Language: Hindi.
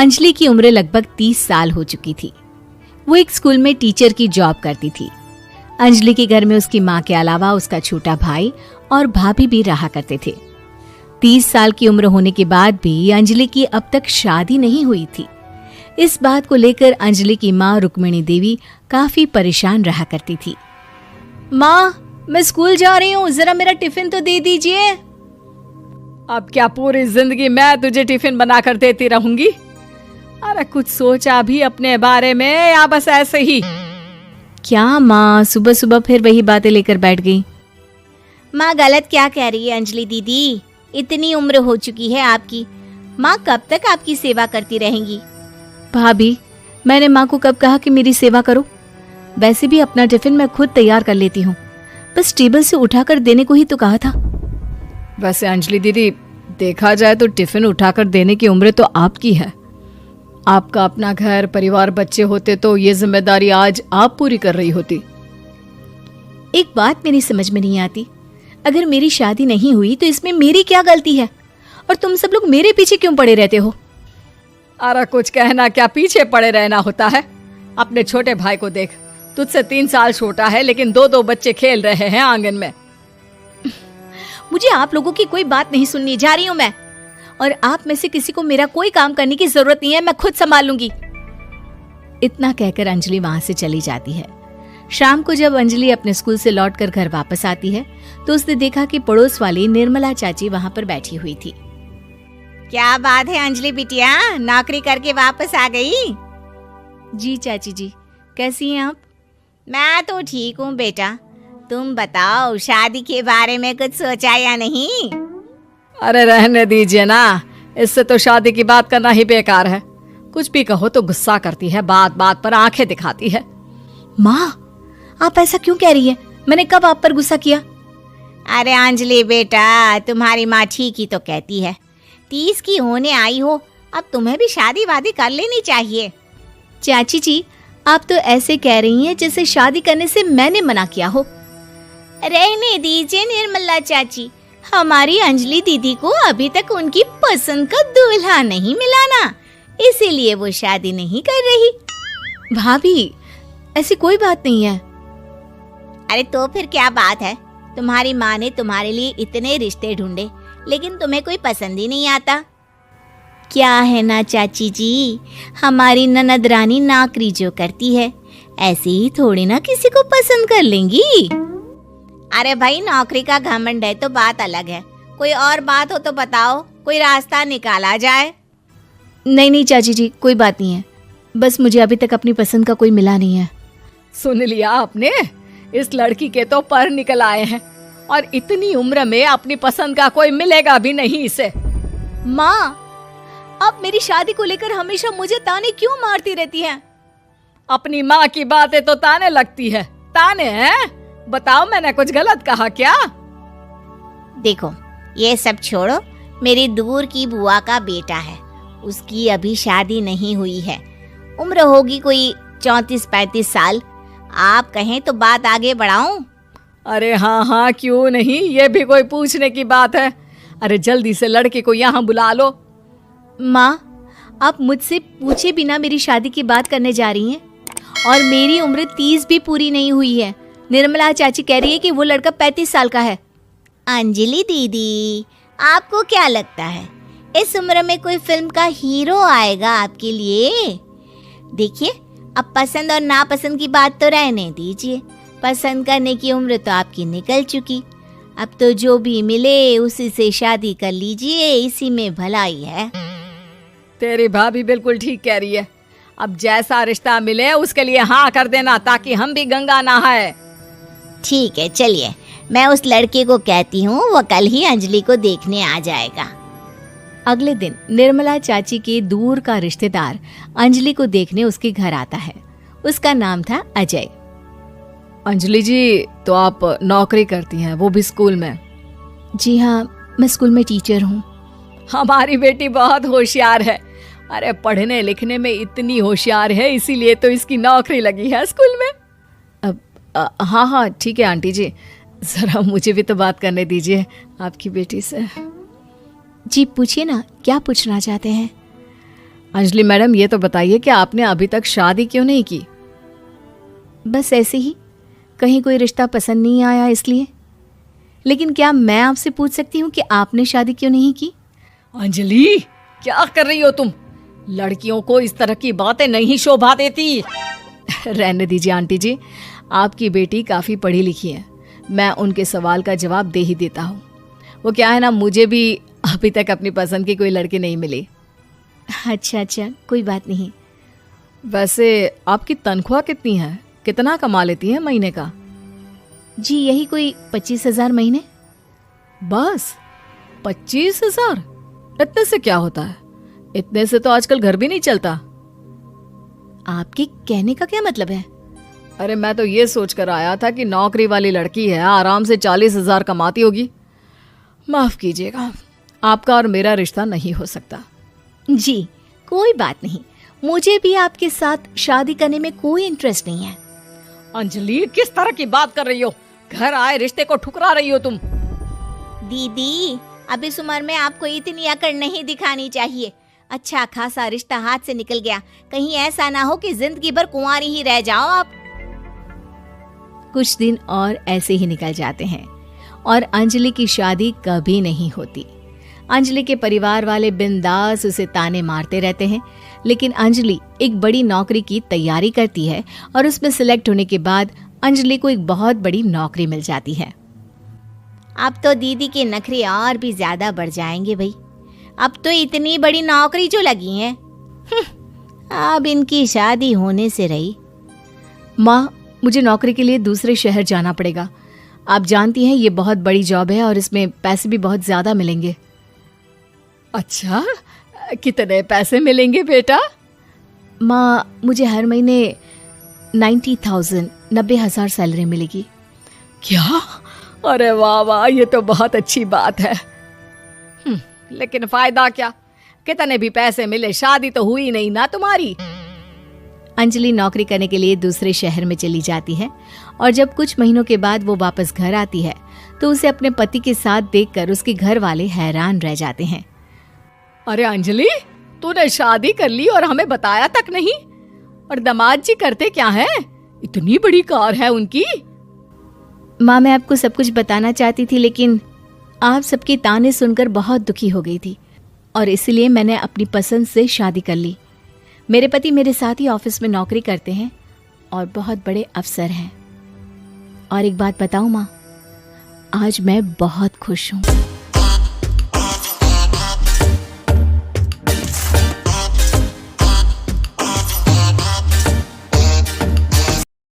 अंजलि की उम्र लगभग 30 साल हो चुकी थी। वो एक स्कूल में टीचर की जॉब करती थी। अंजलि के घर में उसकी माँ के अलावा उसका छोटा भाई और भाभी भी रहा करते थे। 30 साल की उम्र होने के बाद भी अंजलि की अब तक शादी नहीं हुई थी। इस बात को लेकर अंजलि की माँ रुक्मिणी देवी काफी परेशान रहा करती थी। माँ, मैं स्कूल जा रही हूँ, जरा मेरा टिफिन तो दे दीजिए। अब क्या पूरी जिंदगी मैं तुझे टिफिन बनाकर देती रहूंगी? अरे कुछ सोचा भी अपने बारे में या बस ऐसे ही? क्या माँ, सुबह सुबह फिर वही बातें लेकर बैठ गई। माँ गलत क्या कह रही है अंजलि दीदी? इतनी उम्र हो चुकी है आपकी, माँ कब तक आपकी सेवा करती रहेंगी? भाभी, मैंने माँ को कब कहा कि मेरी सेवा करो? वैसे भी अपना टिफिन मैं खुद तैयार कर लेती हूँ, बस टेबल से उठाकर देने को ही तो कहा था। वैसे अंजलि दीदी, देखा जाए तो टिफिन उठाकर देने की उम्र तो आपकी है। आपका अपना घर परिवार बच्चे होते तो ये जिम्मेदारी आज आप पूरी कर रही होती। एक बात मेरी समझ में नहीं आती, अगर मेरी शादी नहीं हुई तो इसमें मेरी क्या गलती है और तुम सब लोग मेरे पीछे क्यों पड़े रहते हो? अरे कुछ कहना क्या पीछे पड़े रहना होता है? अपने छोटे भाई को देख, तुझसे 3 साल छोटा है लेकिन 2 बच्चे खेल रहे हैं आंगन में। मुझे आप लोगों की कोई बात नहीं सुननी, जा रही हूँ मैं। और आप में से किसी को मेरा कोई काम करने की जरूरत नहीं है, मैं खुद संभाल लूंगी। इतना कहकर अंजलि वहां से चली जाती है। शाम को जब अंजलि अपने स्कूल से लौटकर घर वापस आती है तो उसने देखा कि पड़ोस वाली निर्मला चाची वहां पर बैठी हुई थी। क्या बात है अंजलि बिटिया, नौकरी करके वापस आ गई? जी चाची जी, कैसी हैं आप? मैं तो ठीक हूँ बेटा, तुम बताओ शादी के बारे में कुछ सोचा या नहीं? अरे रहने दीजिए ना, इससे तो शादी की बात करना ही बेकार है। कुछ भी कहो तो गुस्सा करती है, बात बात पर आंखें दिखाती है। माँ, आप ऐसा क्यों कह रही हैं? मैंने कब आप पर गुस्सा किया? अरे अंजलि बेटा, तुम्हारी माँ ठीक ही तो कहती है। 30 की होने आई हो, अब तुम्हें भी शादी वादी कर लेनी चाहिए। चाची जी, आप तो ऐसे कह रही हैं जैसे शादी करने से मैंने मना किया हो। रहने दीजिए निर्मला चाची, हमारी अंजलि दीदी को अभी तक उनकी पसंद का दूल्हा नहीं मिला ना, इसीलिए वो शादी नहीं कर रही। भाभी, ऐसी कोई बात नहीं है। अरे तो फिर क्या बात है? तुम्हारी माँ ने तुम्हारे लिए इतने रिश्ते ढूंढे लेकिन तुम्हें कोई पसंद ही नहीं आता। क्या है ना चाची जी, हमारी ननद रानी नौकरी जो करती है ऐसे ही थोड़ी ना किसी को पसंद कर लेंगी। अरे भाई, नौकरी का घमंड है तो बात अलग है, कोई और बात हो तो बताओ, कोई रास्ता निकाला जाए। नहीं चाची जी, कोई बात नहीं है, बस मुझे अभी तक अपनी पसंद का कोई मिला नहीं है। सुन लिया आपने, इस लड़की के तो पर निकल आए हैं और इतनी उम्र में अपनी पसंद का कोई मिलेगा भी नहीं इसे। माँ, आप मेरी शादी को लेकर हमेशा मुझे ताने क्यों मारती रहती हैं? अपनी माँ की बातें तो ताने लगती है। ताने हैं? बताओ, मैंने कुछ गलत कहा क्या? देखो, ये सब छोड़ो, मेरी दूर की बुआ का बेटा है, उसकी अभी शादी नहीं हुई है, उम्र होगी कोई 34-35 साल। आप कहें तो बात आगे बढ़ाऊं? अरे हाँ, क्यों नहीं, ये भी कोई पूछने की बात है। अरे जल्दी से लड़के को यहाँ बुला लो। माँ, आप मुझसे पूछे बिना मेरी शादी की बात करने जा रही हैं और मेरी उम्र 30 भी पूरी नहीं हुई है। निर्मला चाची कह रही है कि वो लड़का 35 साल का है। अंजलि दीदी, आपको क्या लगता है इस उम्र में कोई फिल्म का हीरो आएगा आपके लिए? देखिए, अब पसंद और नापसंद की बात तो रहने दीजिए, पसंद करने की उम्र तो आपकी निकल चुकी। अब तो जो भी मिले उसी से शादी कर लीजिए, इसी में भलाई है। तेरी भाभी बिल्कुल ठीक कह रही है। अब जैसा रिश्ता मिले उसके लिए हाँ कर देना, ताकि हम भी गंगा नहाए। ठीक है, चलिए मैं उस लड़के को कहती हूँ, वो कल ही अंजलि को देखने आ जाएगा। अगले दिन निर्मला चाची के दूर का रिश्तेदार अंजलि को देखने उसके घर आता है। उसका नाम था अजय। अंजलि जी, तो आप नौकरी करती हैं, वो भी स्कूल में? जी हाँ, मैं स्कूल में टीचर हूँ। हमारी बेटी बहुत होशियार है। अरे पढ़ने लिखने में इतनी होशियार है, इसीलिए तो इसकी नौकरी लगी है स्कूल में। हाँ ठीक है आंटी जी, जरा मुझे भी तो बात करने दीजिए आपकी बेटी से। जी पूछिए ना, क्या पूछना चाहते हैं? अंजलि मैडम, ये तो बताइए कि आपने अभी तक शादी क्यों नहीं की? बस ऐसे ही, कहीं कोई रिश्ता पसंद नहीं आया इसलिए। लेकिन क्या मैं आपसे पूछ सकती हूँ कि आपने शादी क्यों नहीं की? अंजलि, क्या कर रही हो तुम? लड़कियों को इस तरह की बातें नहीं शोभा देती। रहने दीजिए आंटी जी, आपकी बेटी काफ़ी पढ़ी लिखी है, मैं उनके सवाल का जवाब दे ही देता हूँ। वो क्या है ना, मुझे भी अभी तक अपनी पसंद की कोई लड़की नहीं मिली। अच्छा, कोई बात नहीं। वैसे आपकी तनख्वाह कितनी है? कितना कमा लेती हैं महीने का? जी यही कोई 25,000 महीने। बस 25,000? इतने से क्या होता है? इतने से तो आजकल घर भी नहीं चलता। आपके कहने का क्या मतलब है? अरे मैं तो ये सोच कर आया था कि नौकरी वाली लड़की है, आराम से 40,000 कमाती होगी। माफ कीजिएगा, आपका और मेरा रिश्ता नहीं हो सकता। जी कोई बात नहीं, मुझे भी आपके साथ शादी करने में कोई इंटरेस्ट नहीं है। अंजलि, किस तरह की बात कर रही हो? घर आए रिश्ते को ठुकरा रही हो तुम। दीदी, अब इस उम्र में आपको इतनी अकड़ नहीं दिखानी चाहिए। अच्छा खासा रिश्ता हाथ से निकल गया, कहीं ऐसा ना हो कि जिंदगी भर कुंवारी ही रह जाओ आप। कुछ दिन और ऐसे ही निकल जाते हैं और अंजलि की शादी कभी नहीं होती। अंजलि के परिवार वाले बिंदास उसे ताने मारते रहते हैं, लेकिन अंजलि एक बड़ी नौकरी की तैयारी करती है और उसमें सिलेक्ट होने के बाद अंजलि को एक बहुत बड़ी नौकरी मिल जाती है। अब तो दीदी के नखरे और भी ज्यादा बढ़ जाएंगे भाई। अब तो इतनी बड़ी नौकरी जो लगी है, अब इनकी शादी होने से रही। माँ, मुझे नौकरी के लिए दूसरे शहर जाना पड़ेगा। आप जानती हैं ये बहुत बड़ी जॉब है और इसमें पैसे भी बहुत ज्यादा मिलेंगे। अच्छा, कितने पैसे मिलेंगे बेटा? माँ, मुझे हर महीने 90,000 सैलरी मिलेगी। क्या? अरे वाह वाह, ये तो बहुत अच्छी बात है। लेकिन फायदा क्या? कितने भी पैसे मिले, शादी तो हुई नहीं ना तुम्हारी। अंजलि नौकरी करने के लिए दूसरे शहर में चली जाती है और जब कुछ महीनों के बाद वो वापस घर आती है तो उसे अपने पति के साथ देखकर उसके घर वाले हैरान रह जाते हैं। अरे अंजलि, तूने शादी कर ली और हमें बताया तक नहीं। और दामाद जी करते क्या हैं? इतनी बड़ी कार है उनकी। माँ, मैं आपको सब कुछ बताना चाहती थी, लेकिन आप सबके ताने सुनकर बहुत दुखी हो गई थी और इसलिए मैंने अपनी पसंद से शादी कर ली। मेरे पति मेरे साथ ही ऑफिस में नौकरी करते हैं और बहुत बड़े अफसर हैं। और एक बात बताऊं माँ, आज मैं बहुत खुश हूँ।